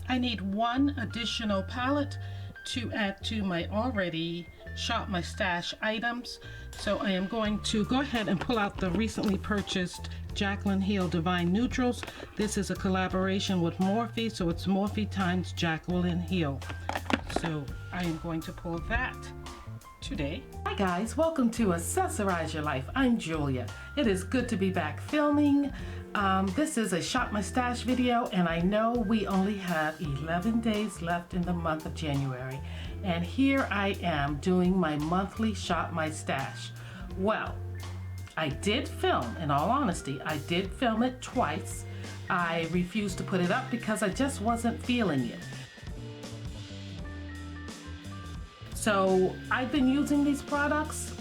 I need one additional palette to add to my already Shop My Stash items. So I am going to go ahead and pull out the recently purchased JACKLYN Heal Divine Neutrals. This is a collaboration with MORPHE, so it's MORPHE times JACKLYN Heal. So I am going to pull that today. Hi guys, welcome to Accessorize Your Life. I'm Julia. It is good to be back filming. This is a Shop My Stash video, and I know we only have 11 days left in the month of January. And here I am doing my monthly Shop My Stash. Well, I did film, in all honesty, I did film it twice. I refused to put it up because I just wasn't feeling it. So I've been using these products,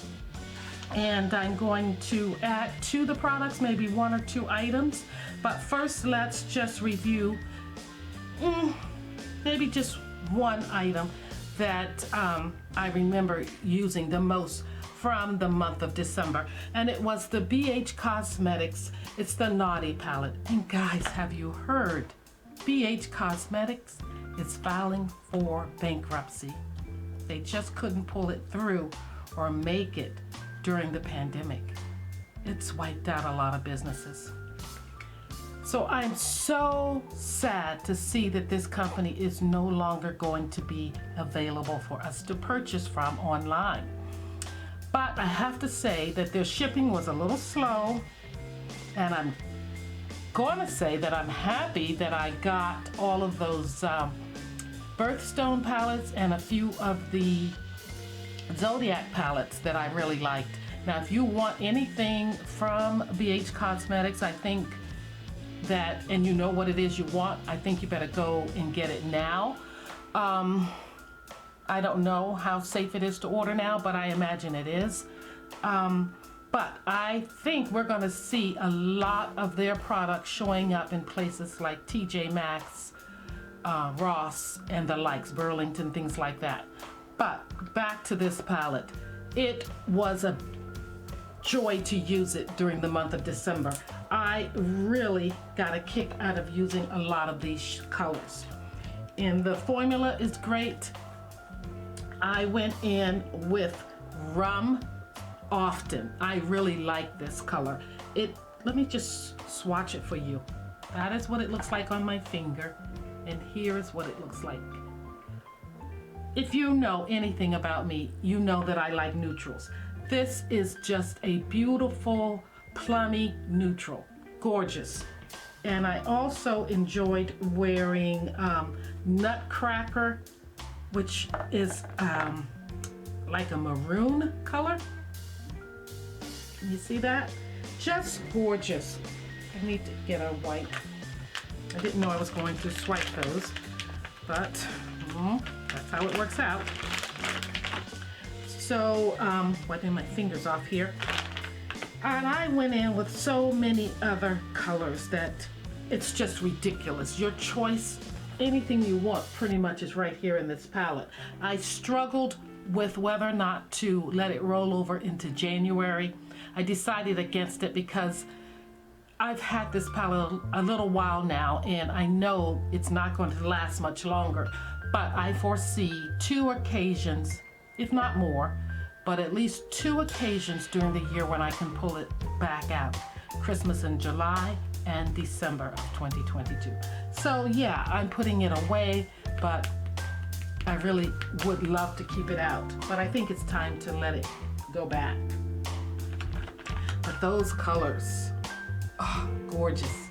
and I'm going to add to the products maybe one or two items. But first, let's just review maybe just one item that I remember using the most from the month of December, and it was the BH Cosmetics. It's the Naughty palette. And guys, have you heard? BH Cosmetics is filing for bankruptcy. They just couldn't pull it through or make it during the pandemic. It's wiped out a lot of businesses. So I'm so sad to see that this company is no longer going to be available for us to purchase from online. But I have to say that their shipping was a little slow, and I'm going to say that I'm happy that I got all of those Birthstone palettes and a few of the Zodiac palettes that I really liked. Now, if you want anything from BH Cosmetics, I think that, and you know what it is you want, I think you better go and get it now. I don't know how safe it is to order now, but I imagine it is. But I think we're going to see a lot of their products showing up in places like TJ Maxx, Ross, and the likes, Burlington, things like that. But back to this palette. It was a joy to use it during the month of December. I really got a kick out of using a lot of these colors. And the formula is great. I went in with Rum Often. I really like this color. Let me just swatch it for you. That is what it looks like on my finger. And here is what it looks like. If you know anything about me, you know that I like neutrals. This is just a beautiful, plummy neutral. Gorgeous. And I also enjoyed wearing Nutcracker, which is like a maroon color. Can you see that? Just gorgeous. I need to get a white. I didn't know I was going to swipe those, but that's how it works out. So, wiping my fingers off here. And I went in with so many other colors that it's just ridiculous. Your choice, anything you want pretty much is right here in this palette. I struggled with whether or not to let it roll over into January. I decided against it because I've had this palette a little while now, and I know it's not going to last much longer, but I foresee 2 occasions, if not more, but at least 2 occasions during the year when I can pull it back out. Christmas in July and December of 2022. So yeah, I'm putting it away, but I really would love to keep it out. But I think it's time to let it go back. But those colors, oh, gorgeous.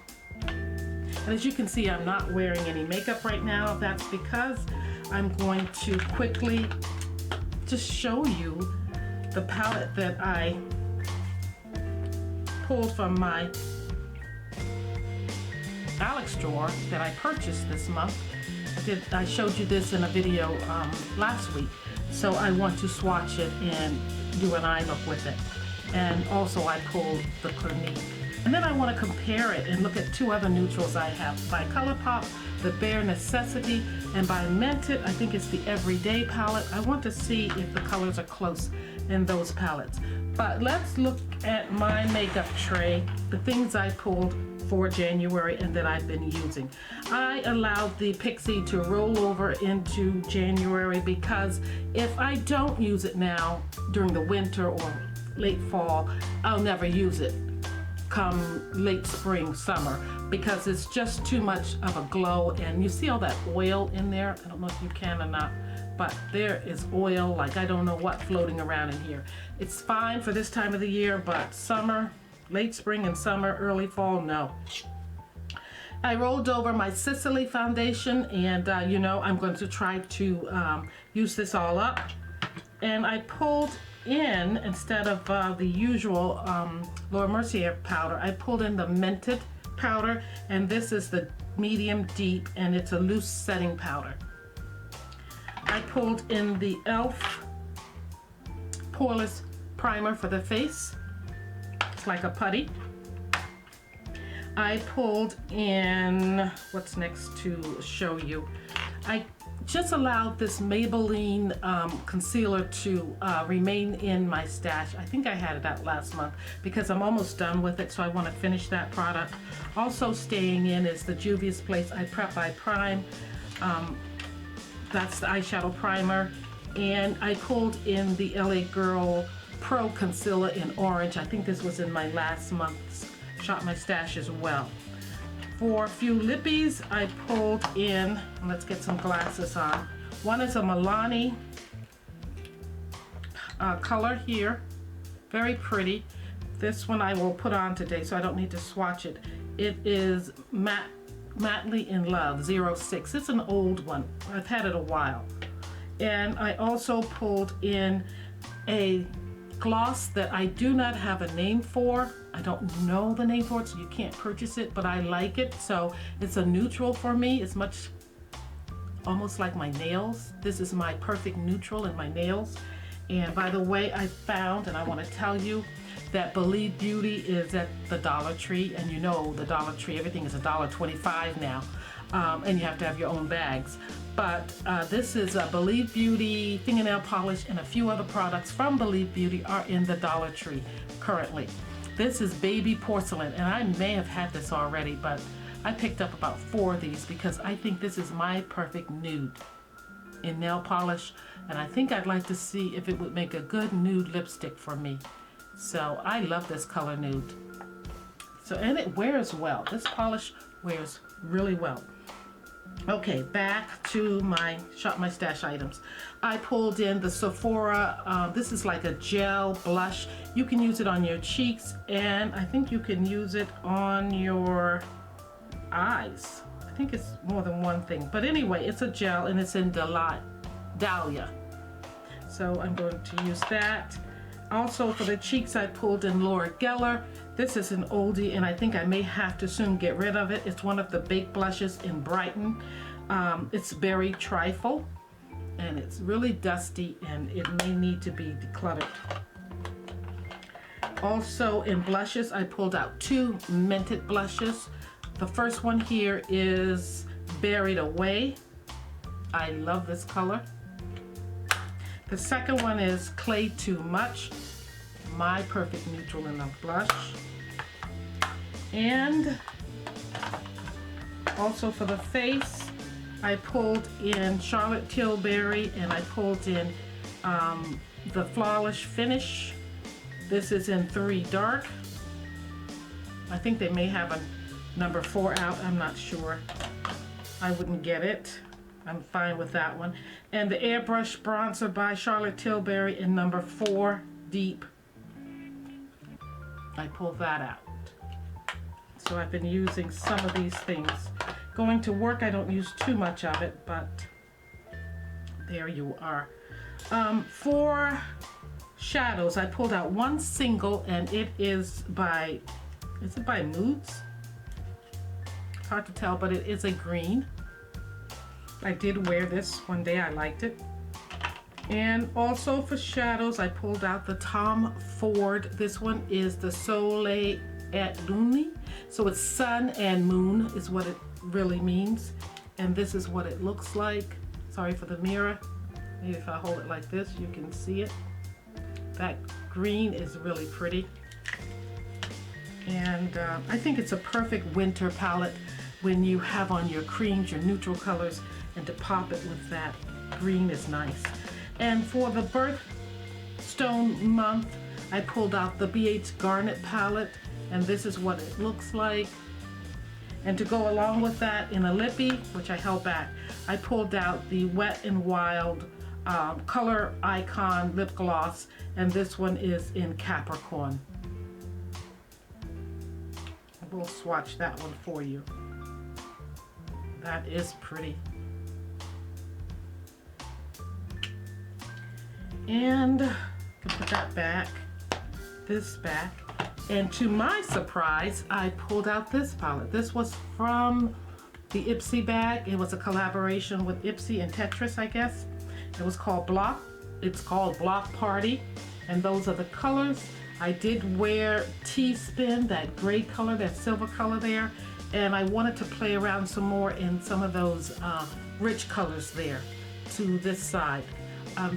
And as you can see, I'm not wearing any makeup right now. That's because I'm going to quickly just show you the palette that I pulled from my Alex drawer that I purchased this month. I showed you this in a video last week. So I want to swatch it and do an eye look with it. And also I pulled the Clinique. And then I want to compare it and look at 2 other neutrals I have. By ColourPop, the Bare Necessity, and by Mented, I think it's the Everyday palette. I want to see if the colors are close in those palettes. But let's look at my makeup tray, the things I pulled for January and that I've been using. I allowed the Pixie to roll over into January because if I don't use it now during the winter or late fall, I'll never use it come late spring, summer, because it's just too much of a glow. And you see all that oil in there? I don't know if you can or not, but there is oil, like I don't know what floating around in here. It's fine for this time of the year, but summer, late spring and summer, early fall, no. I rolled over my Sicily foundation, and you know, I'm going to try to use this all up. And I pulled in, instead of the usual Laura Mercier powder, I pulled in the Mented powder, and this is the medium deep, and it's a loose setting powder. I pulled in the e.l.f. Poreless primer for the face. It's like a putty. I pulled in, what's next to show you? I just allowed this Maybelline concealer to remain in my stash. I think I had it out last month because I'm almost done with it, so I want to finish that product. Also staying in is the Juvia's Place I Prep I Prime. That's the eyeshadow primer. And I pulled in the LA Girl Pro Concealer in orange. I think this was in my last month's Shop My Stash as well. For a few lippies, I pulled in, let's get some glasses on. One is a Milani color here, very pretty. This one I will put on today, so I don't need to swatch it. It is Madly in Love 06. It's an old one. I've had it a while. And I also pulled in a gloss that I do not have a name for. I don't know the name for it, so you can't purchase it, but I like it. So it's a neutral for me. It's much, almost like my nails. This is my perfect neutral in my nails. And by the way, I found, and I want to tell you, that Believe Beauty is at the Dollar Tree, and you know the Dollar Tree, everything is $1.25 now, and you have to have your own bags. But this is a Believe Beauty fingernail polish, and a few other products from Believe Beauty are in the Dollar Tree currently. This is Baby Porcelain, and I may have had this already, but I picked up about 4 of these because I think this is my perfect nude in nail polish, and I think I'd like to see if it would make a good nude lipstick for me. So I love this color nude. So, and it wears well. This polish wears really well. Okay, back to my Shop My Stash items. I pulled in the Sephora, this is like a gel blush. You can use it on your cheeks, and I think you can use it on your eyes. I think it's more than one thing. But anyway, it's a gel, and it's in Dahlia. So I'm going to use that. Also for the cheeks, I pulled in Laura Geller. This is an oldie, and I think I may have to soon get rid of it. It's one of the baked blushes in Brighton. It's Berry Trifle, and it's really dusty, and it may need to be decluttered. Also in blushes, I pulled out 2 Mented blushes. The first one here is Buried Away. I love this color. The second one is Clay Too Much, my perfect neutral in a blush. And also for the face, I pulled in Charlotte Tilbury, and I pulled in the Flawless Finish. This is in 3 Dark. I think they may have a number 4 out, I'm not sure. I wouldn't get it. I'm fine with that one. And the Airbrush Bronzer by Charlotte Tilbury in number 4 Deep. I pulled that out. So I've been using some of these things. Going to work, I don't use too much of it, but there you are. For shadows, I pulled out 1 single, and it is by Moods? It's hard to tell, but it is a green. I did wear this one day, I liked it. And also for shadows, I pulled out the Tom Ford. This one is the Soleil et Lune. So it's sun and moon is what it really means. And this is what it looks like. Sorry for the mirror. Maybe if I hold it like this, you can see it. That green is really pretty. And I think it's a perfect winter palette when you have on your creams, your neutral colors, and to pop it with that green is nice. And for the birthstone month, I pulled out the BH Garnet palette, and this is what it looks like. And to go along with that, in a lippy, which I held back, I pulled out the Wet n Wild Color Icon lip gloss, and this one is in Capricorn. We'll swatch that one for you. That is pretty. And I can put that back, this back. And to my surprise, I pulled out this palette. This was from the Ipsy bag. It was a collaboration with Ipsy and Tetris, I guess. It was called Block. It's called Block Party. And those are the colors. I did wear T-Spin, that gray color, that silver color there. And I wanted to play around some more in some of those rich colors there to this side.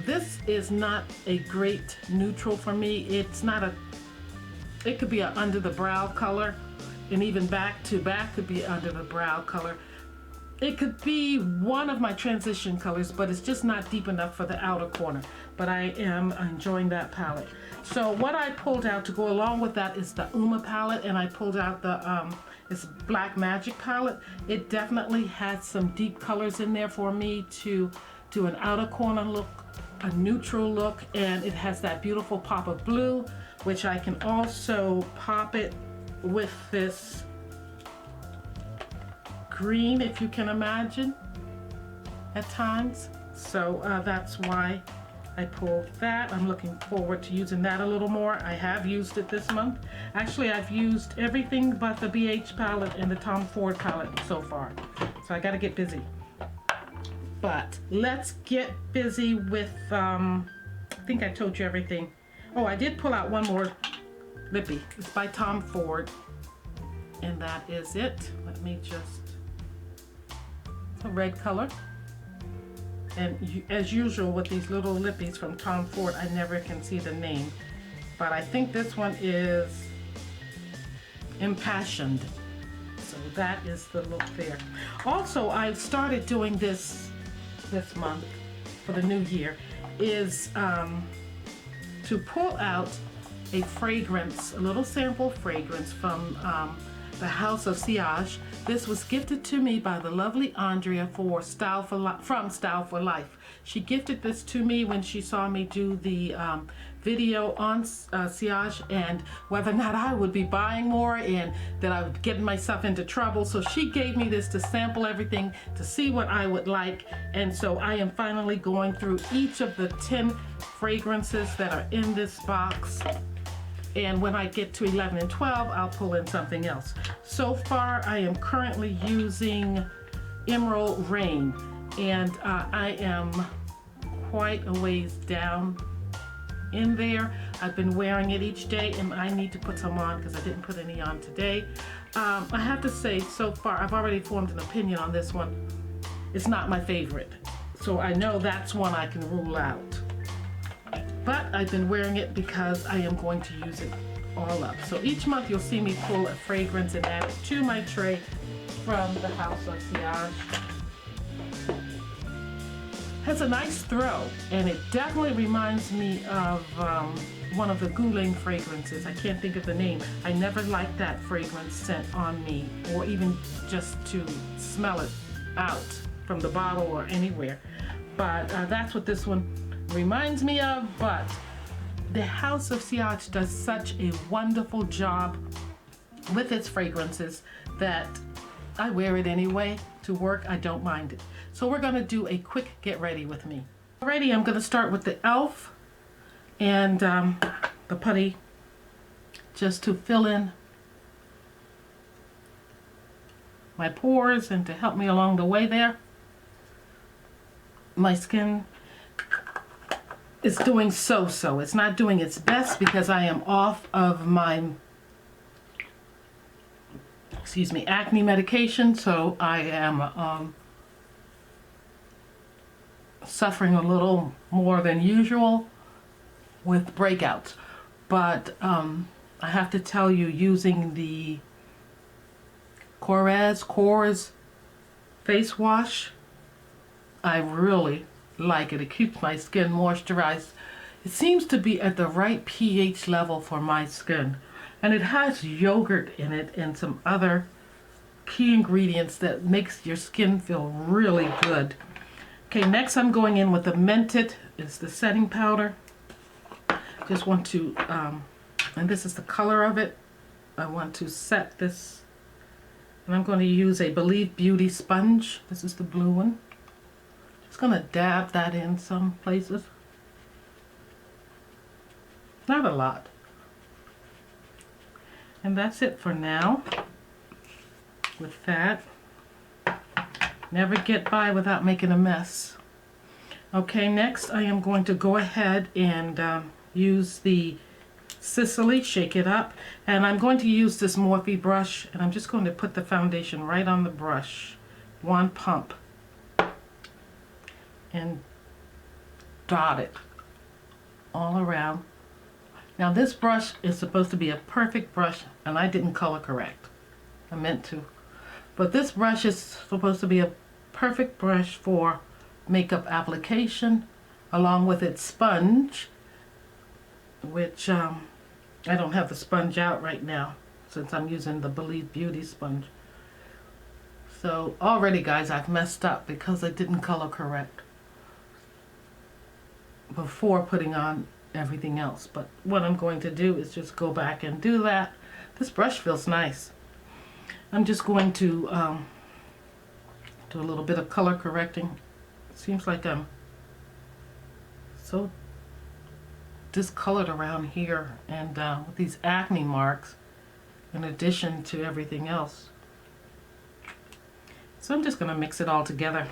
This is not a great neutral for me. It's not a, it could be an under the brow color, and even back to back could be under the brow color. It could be one of my transition colors, but it's just not deep enough for the outer corner. But I am enjoying that palette. So what I pulled out to go along with that is the Uma palette, and I pulled out the this Black Magic palette. It definitely has some deep colors in there for me to do an outer corner look, a neutral look, and it has that beautiful pop of blue, which I can also pop it with this green, if you can imagine, at times. So that's why I pulled that. I'm looking forward to using that a little more. I have used it this month. Actually, I've used everything but the BH palette and the Tom Ford palette so far. So I gotta get busy. But let's get busy with, I think I told you everything. Oh, I did pull out one more lippy. It's by Tom Ford. And that is it. Let me just, it's a red color. And as usual with these little lippies from Tom Ford, I never can see the name. But I think this one is Impassioned. So that is the look there. Also, I've started doing this month for the new year, is to pull out a fragrance, a little sample fragrance from the House of Siage. This was gifted to me by the lovely Andrea from Style for Life. She gifted this to me when she saw me do the video on Siage and whether or not I would be buying more and that I would get myself into trouble. So she gave me this to sample everything, to see what I would like. And so I am finally going through each of the 10 fragrances that are in this box. And when I get to 11 and 12, I'll pull in something else. So far, I am currently using Emerald Rain, and I am quite a ways down in there. I've been wearing it each day, and I need to put some on because I didn't put any on today. I have to say, so far, I've already formed an opinion on this one. It's not my favorite, so I know that's one I can rule out. But I've been wearing it because I am going to use it all up. So each month you'll see me pull a fragrance and add it to my tray from the House of Siage. Has a nice throw, and it definitely reminds me of one of the Guerlain fragrances. I can't think of the name. I never liked that fragrance scent on me, or even just to smell it out from the bottle or anywhere. But that's what this one reminds me of. But the House of Siage does such a wonderful job with its fragrances that I wear it anyway to work. I don't mind it. So we're gonna do a quick get ready with me. Alrighty, I'm gonna start with the e.l.f. and the putty, just to fill in my pores and to help me along the way there. My skin is doing so-so. It's not doing its best because I am off of my, acne medication, so I am suffering a little more than usual with breakouts. But I have to tell you, using the Korres face wash, I really like it. It keeps my skin moisturized. It seems to be at the right pH level for my skin. And it has yogurt in it and some other key ingredients that makes your skin feel really good. Okay, next I'm going in with the Mented. It's the setting powder. Just want to, and this is the color of it. I want to set this, and I'm going to use a Believe Beauty sponge. This is the blue one. Just going to dab that in some places. Not a lot. And that's it for now with that. Never get by without making a mess. Okay, next I am going to go ahead and use the Sicily, shake it up, and I'm going to use this Morphe brush, and I'm just going to put the foundation right on the brush, one pump, and dot it all around. Now this brush is supposed to be a perfect brush, and I didn't color correct. I meant to. But this brush is supposed to be a perfect brush for makeup application, along with its sponge, which I don't have the sponge out right now since I'm using the Believe Beauty sponge. So already, guys, I've messed up because I didn't color correct before putting on everything else. But what I'm going to do is just go back and do that. This brush feels nice. I'm just going to do a little bit of color correcting. It seems like I'm so discolored around here, and with these acne marks in addition to everything else. So I'm just going to mix it all together.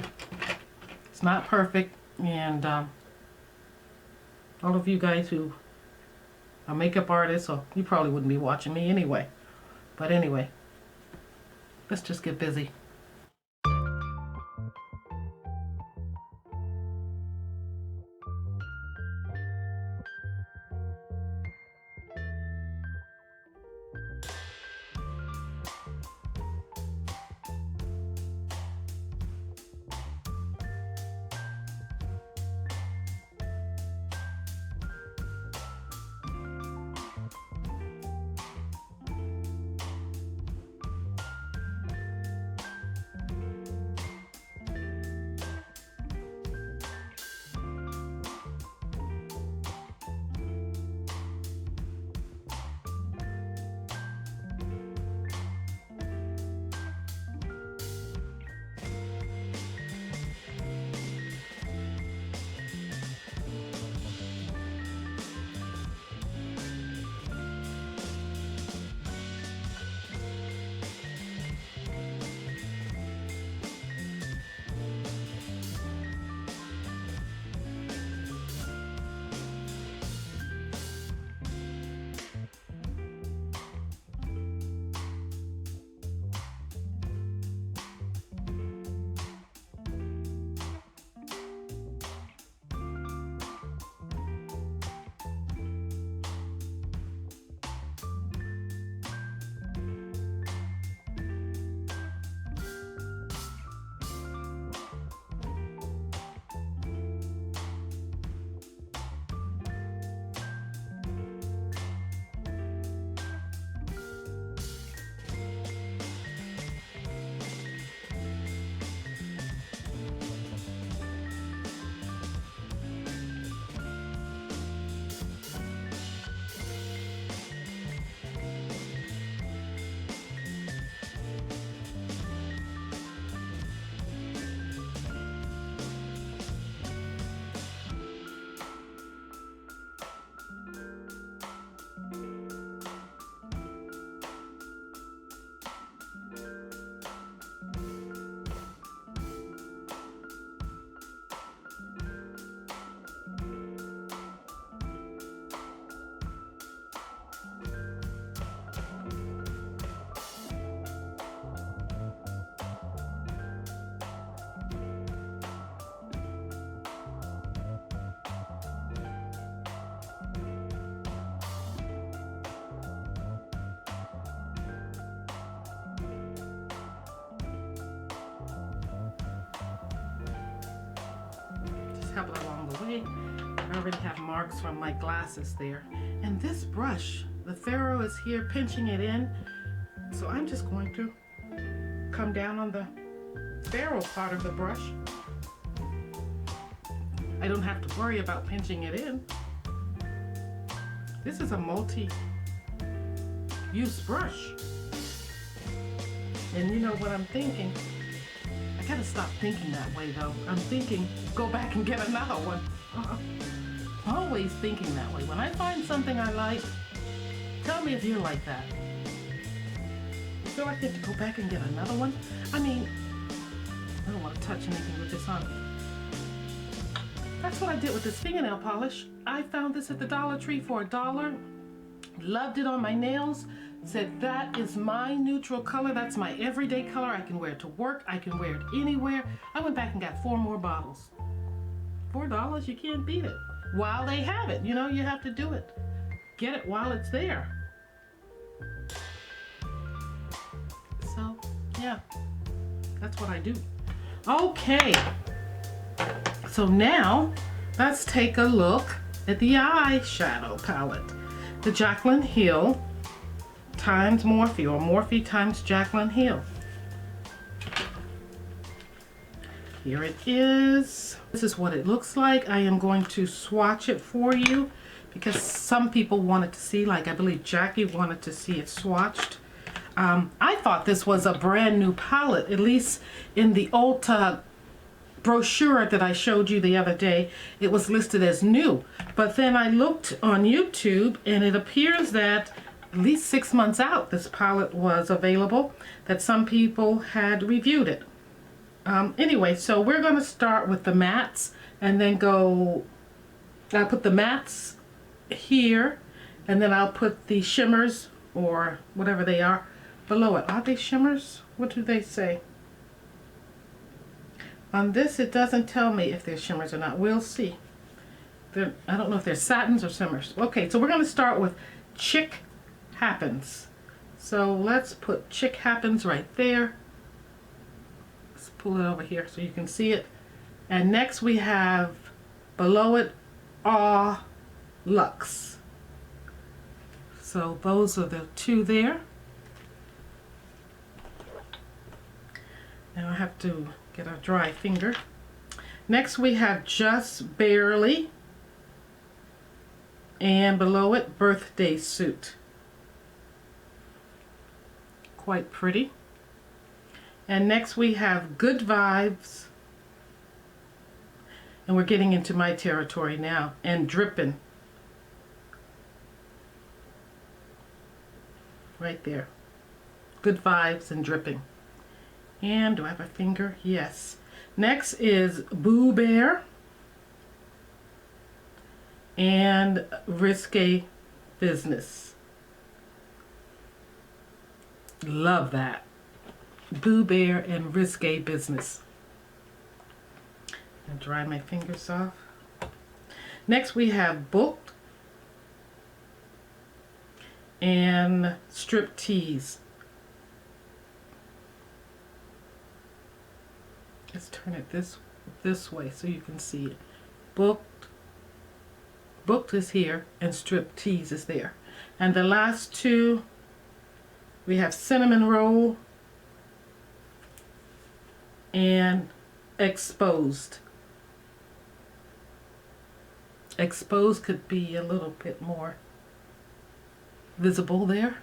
It's not perfect, and all of you guys who are makeup artists, so you probably wouldn't be watching me anyway. But anyway, let's just get busy. couple along the way. I already have marks from my glasses there. And this brush, the ferrule is here pinching it in. So I'm just going to come down on the ferrule part of the brush. I don't have to worry about pinching it in. This is a multi-use brush. And you know what I'm thinking? I gotta stop thinking that way though. I'm thinking, go back and get another one. Always thinking that way. When I find something I like, tell me if you're like that. You feel like you have to go back and get another one? I mean, I don't want to touch anything with this on. That's what I did with this fingernail polish. I found this at the Dollar Tree for $1. Loved it on my nails. Said that is my neutral color. That's my everyday color. I can wear it to work. I can wear it anywhere. I went back and got 4 more bottles. $4, you can't beat it. While they have it, you know, you have to do it. Get it while it's there. So, yeah, that's what I do. Okay, so now let's take a look at the eyeshadow palette. The JACKLYN Hill times MORPHE, or MORPHE times JACKLYN Hill. Here it is. This is what it looks like. I am going to swatch it for you because some people wanted to see, like I believe Jackie wanted to see it swatched. I thought this was a brand new palette, at least in the Ulta brochure that I showed you the other day. It was listed as new. But then I looked on YouTube and it appears that at least 6 months out this palette was available, that some people had reviewed it. Anyway, so we're going to start with the mattes and then go, I'll put the mattes here and then I'll put the shimmers or whatever they are below it. Are they shimmers? What do they say? On this it doesn't tell me if they're shimmers or not. We'll see. I don't know if they're satins or shimmers. Okay, so we're going to start with Chick Happens. So let's put Chick Happens right there. Let's pull it over here so you can see it. And next we have below it Aw Luxe. So those are the two there. Now I have to get a dry finger. Next we have Just Barely. And below it, Birthday Suit. Quite pretty. And next we have Good Vibes. And we're getting into my territory now. And Drippin'. Right there. Good Vibes and Dripping. And do I have a finger? Yes. Next is Boo Bear and Risque Business. Love that. Boo Bear and Risque Business. I'll dry my fingers off. Next we have Booked and Striptease. Let's turn it this way so you can see it. Booked is here and Striptease is there. And the last two, we have Cinnamon Roll and Exposed. Exposed could be a little bit more visible there.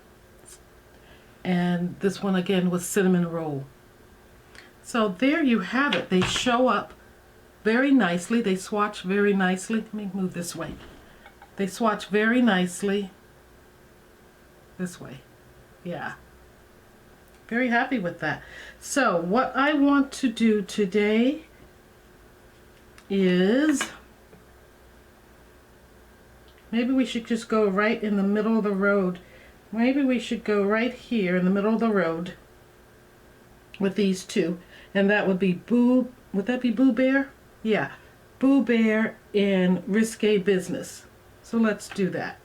And this one again was Cinnamon Roll. So there you have it. They show up very nicely. They swatch very nicely. Let me move this way. They swatch very nicely. This way. Yeah. Very happy with that. So what I want to do today is, maybe we should just go right in the middle of the road. Maybe we should go right here in the middle of the road with these two. And that would be would that be Boo Bear? Yeah, Boo Bear and Risque Business. So let's do that.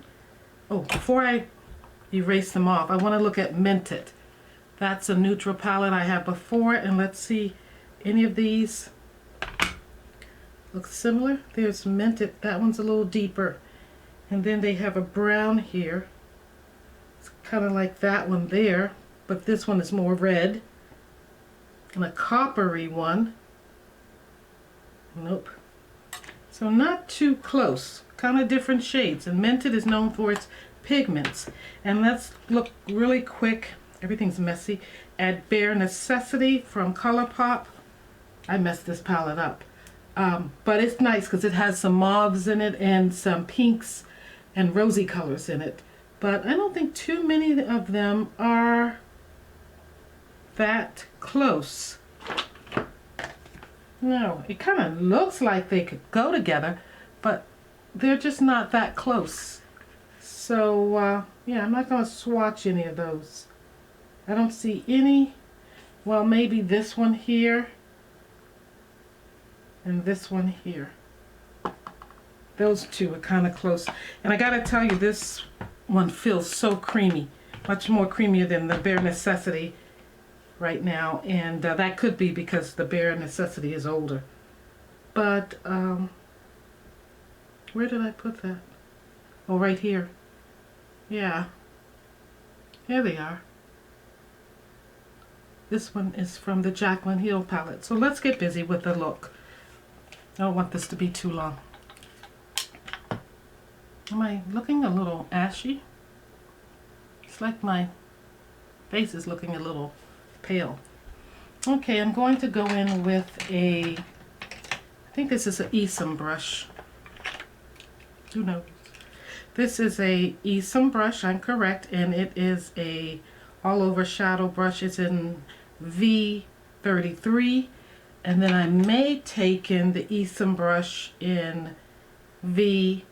Oh, before I erase them off, I want to look at Minted. That's a neutral palette I have before, and let's see any of these Looks similar. There's Minted. That one's a little deeper. And then they have a brown here. It's kind of like that one there, but this one is more red. And a coppery one. Nope. So not too close. Kind of different shades. And Minted is known for its pigments. And let's look really quick. Everything's messy. At Bare Necessity from ColourPop. I messed this palette up. But it's nice because it has some mauves in it and some pinks and rosy colors in it. But I don't think too many of them are that close. No, it kind of looks like they could go together, but they're just not that close. So, yeah, I'm not going to swatch any of those. I don't see any. Well, maybe this one here and this one here. Those two are kind of close. And I got to tell you, this one feels so creamy. Much more creamier than the Bare Necessity right now. And that could be because the Bare Necessity is older. But, where did I put that? Oh, right here. Yeah. Here they are. This one is from the JACKLYN Heal palette. So let's get busy with the look. I don't want this to be too long. Am I looking a little ashy? It's like my face is looking a little pale. Okay, I'm going to go in with I think this is an Esom brush. Who knows? This is a Esom brush, I'm correct, and it is a all over shadow brush. It's in V33, and then I may take in the Esom brush in V06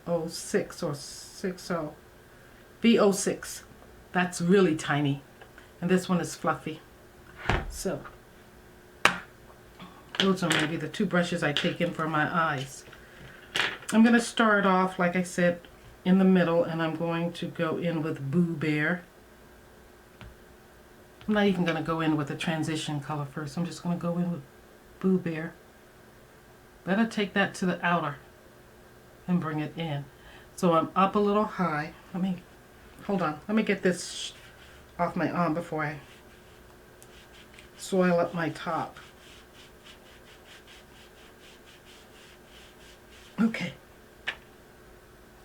or 60. V06. That's really tiny, and this one is fluffy. So those are maybe the two brushes I take in for my eyes. I'm going to start off, like I said, in the middle, and I'm going to go in with Boo Bear. I'm not even going to go in with a transition color first. I'm just going to go in with Boo Bear. Better take that to the outer and bring it in. So I'm up a little high. Hold on. Let me get this off my arm before I soil up my top. Okay.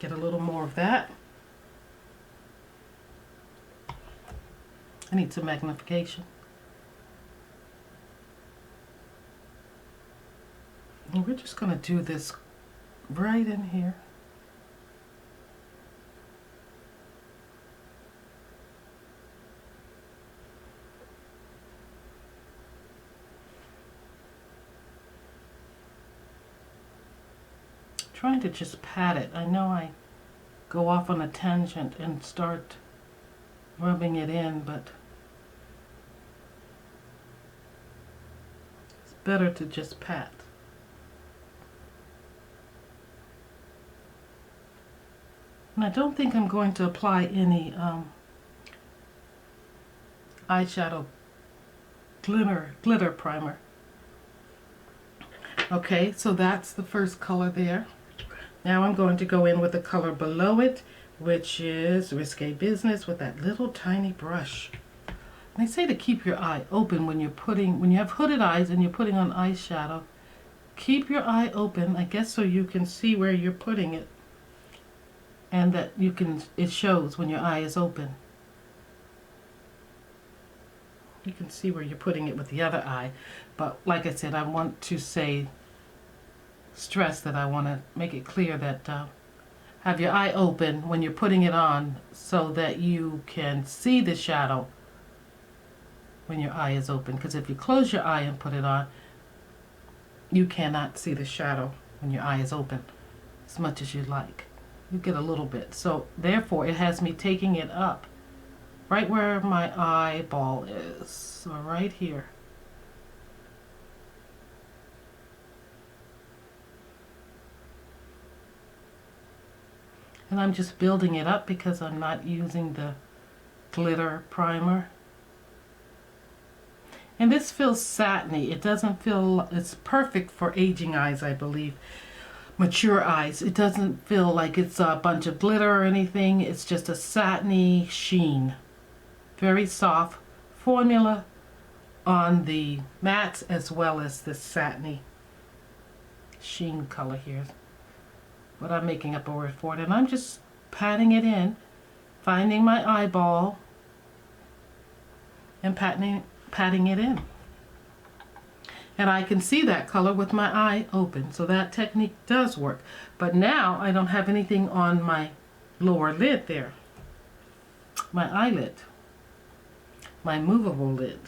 Get a little more of that. I need some magnification. And we're just going to do this right in here. Trying to just pat it. I know I go off on a tangent and start rubbing it in, but it's better to just pat. And I don't think I'm going to apply any eyeshadow glitter primer. Okay, so that's the first color there. Now I'm going to go in with the color below it, which is Risque Business, with that little tiny brush. And they say to keep your eye open when you have hooded eyes and you're putting on eyeshadow. Keep your eye open, I guess, so you can see where you're putting it, and that it shows when your eye is open. You can see where you're putting it with the other eye, but like I said, I want to stress that I want to make it clear that have your eye open when you're putting it on so that you can see the shadow when your eye is open. Because if you close your eye and put it on, you cannot see the shadow when your eye is open as much as you'd like. You get a little bit. So therefore it has me taking it up right where my eyeball is. So right here. And I'm just building it up because I'm not using the glitter primer. And this feels satiny. It doesn't feel, it's perfect for aging eyes, I believe. Mature eyes. It doesn't feel like it's a bunch of glitter or anything. It's just a satiny sheen. Very soft formula on the mattes as well as this satiny sheen color here. But I'm making up a word for it. And I'm just patting it in, finding my eyeball and patting it in. And I can see that color with my eye open. So that technique does work. But now I don't have anything on my lower lid there. My eyelid. My movable lid.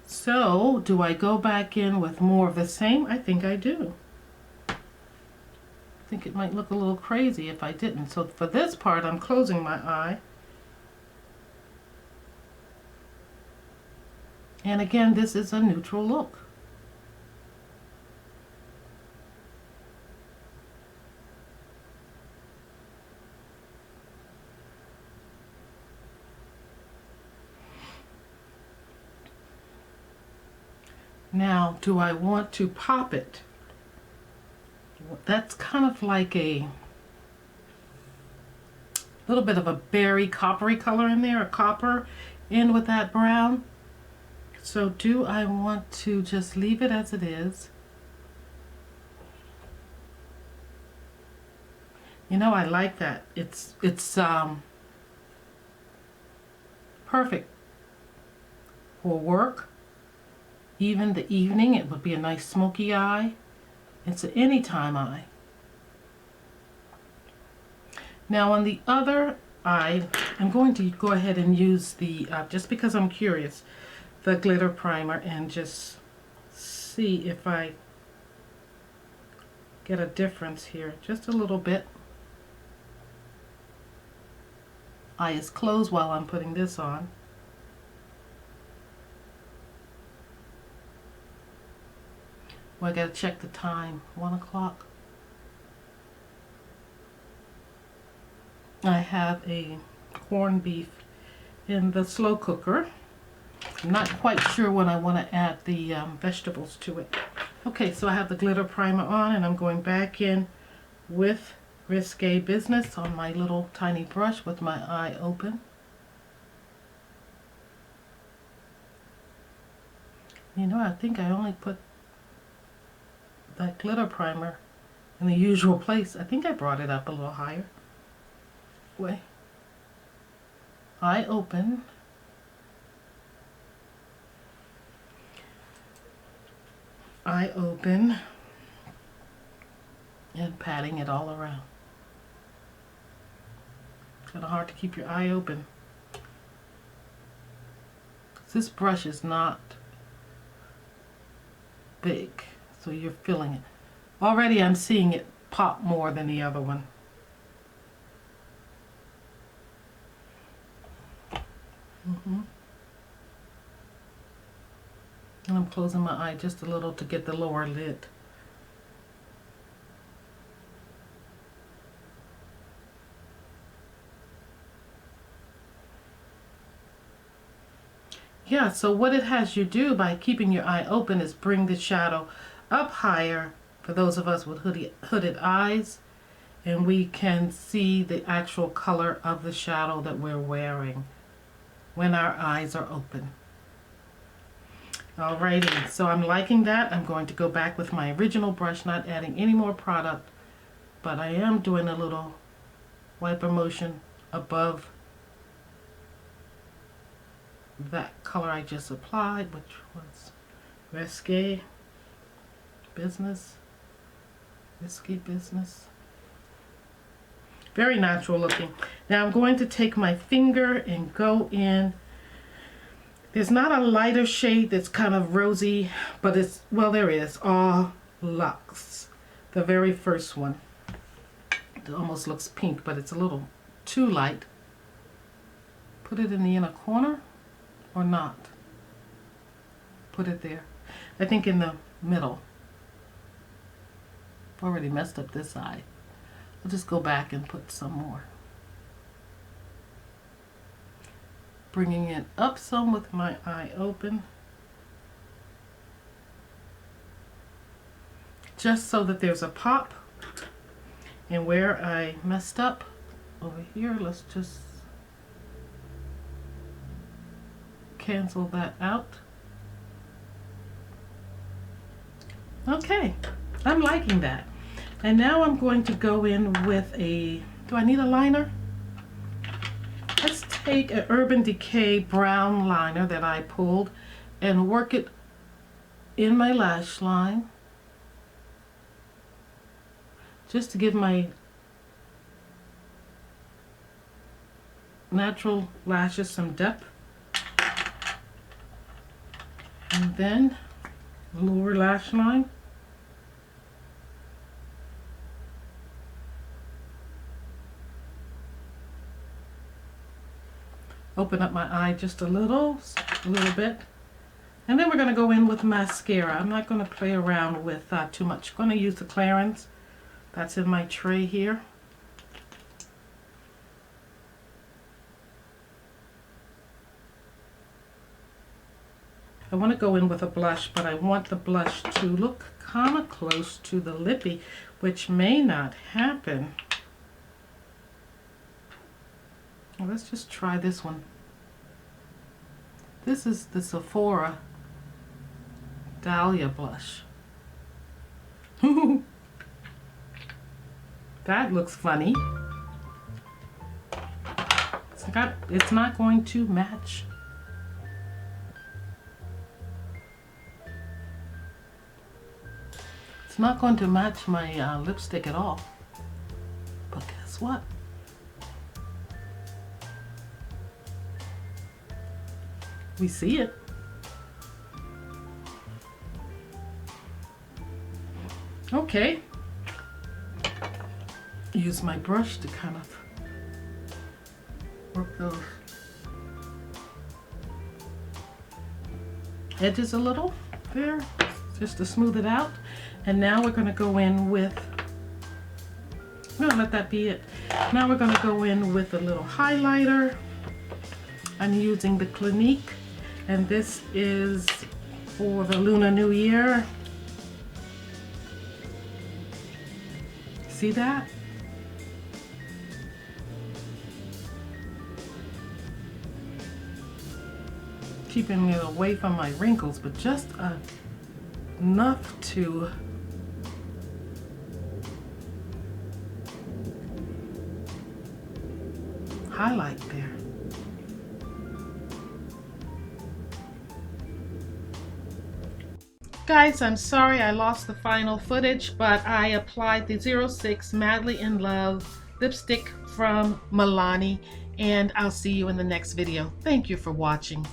So do I go back in with more of the same? I think I do. I think it might look a little crazy if I didn't. So for this part, I'm closing my eye. And again, this is a neutral look. Now, do I want to pop it? That's kind of like a little bit of a berry coppery color in there, a copper in with that brown. So do I want to just leave it as it is? You know, I like that. It's perfect for work. Even the evening, it would be a nice smoky eye. It's an anytime eye. Now on the other eye, I'm going to go ahead and use the, just because I'm curious, the glitter primer and just see if I get a difference here. Just a little bit. Eye is closed while I'm putting this on. Well, I gotta check the time. 1 o'clock. I have a corned beef in the slow cooker. I'm not quite sure when I want to add the vegetables to it. Okay, so I have the glitter primer on and I'm going back in with Risque Business on my little tiny brush with my eye open. You know, I think I only put that glitter primer in the usual place. I think I brought it up a little higher. Way. Eye open. Eye open. And patting it all around. It's kind of hard to keep your eye open. This brush is not big. So you're feeling it. Already I'm seeing it pop more than the other one. And I'm closing my eye just a little to get the lower lid. Yeah, so what it has you do by keeping your eye open is bring the shadow up higher for those of us with hooded eyes, and we can see the actual color of the shadow that we're wearing when our eyes are open. Alrighty, so I'm liking that. I'm going to go back with my original brush, not adding any more product, but I am doing a little wiper motion above that color I just applied, which was Risque Business. Risque Business. Very natural looking. Now I'm going to take my finger and go in. There's not a lighter shade that's kind of rosy, but it's, well, there is. All Luxe. The very first one. It almost looks pink, but it's a little too light. Put it in the inner corner or not. Put it there. I think in the middle. I've already messed up this eye. I'll just go back and put some more. Bringing it up some with my eye open. just so that there's a pop. And where I messed up over here, let's just cancel that out. Okay, I'm liking that. And now I'm going to go in with a, do I need a liner? Let's take an Urban Decay brown liner that I pulled and work it in my lash line, just to give my natural lashes some depth. And then lower lash line. Open up my eye just a little bit. And then we're going to go in with mascara. I'm not going to play around with too much. I'm going to use the Clarins that's in my tray here. I want to go in with a blush, but I want the blush to look kind of close to the lippy, which may not happen. Well, let's just try this one. This is the Sephora Dahlia blush. That looks funny. It's not going to match. It's not going to match my lipstick at all. But guess what? We see it. Okay. Use my brush to kind of work those edges a little there, just to smooth it out. And now we're going to go in with, I'm going to let that be it. Now we're going to go in with a little highlighter. I'm using the Clinique, and this is for the Lunar New Year. See that? Keeping it away from my wrinkles, but just enough to highlight there. Guys, I'm sorry I lost the final footage, but I applied the 06 Madly in Love lipstick from Milani, and I'll see you in the next video. Thank you for watching.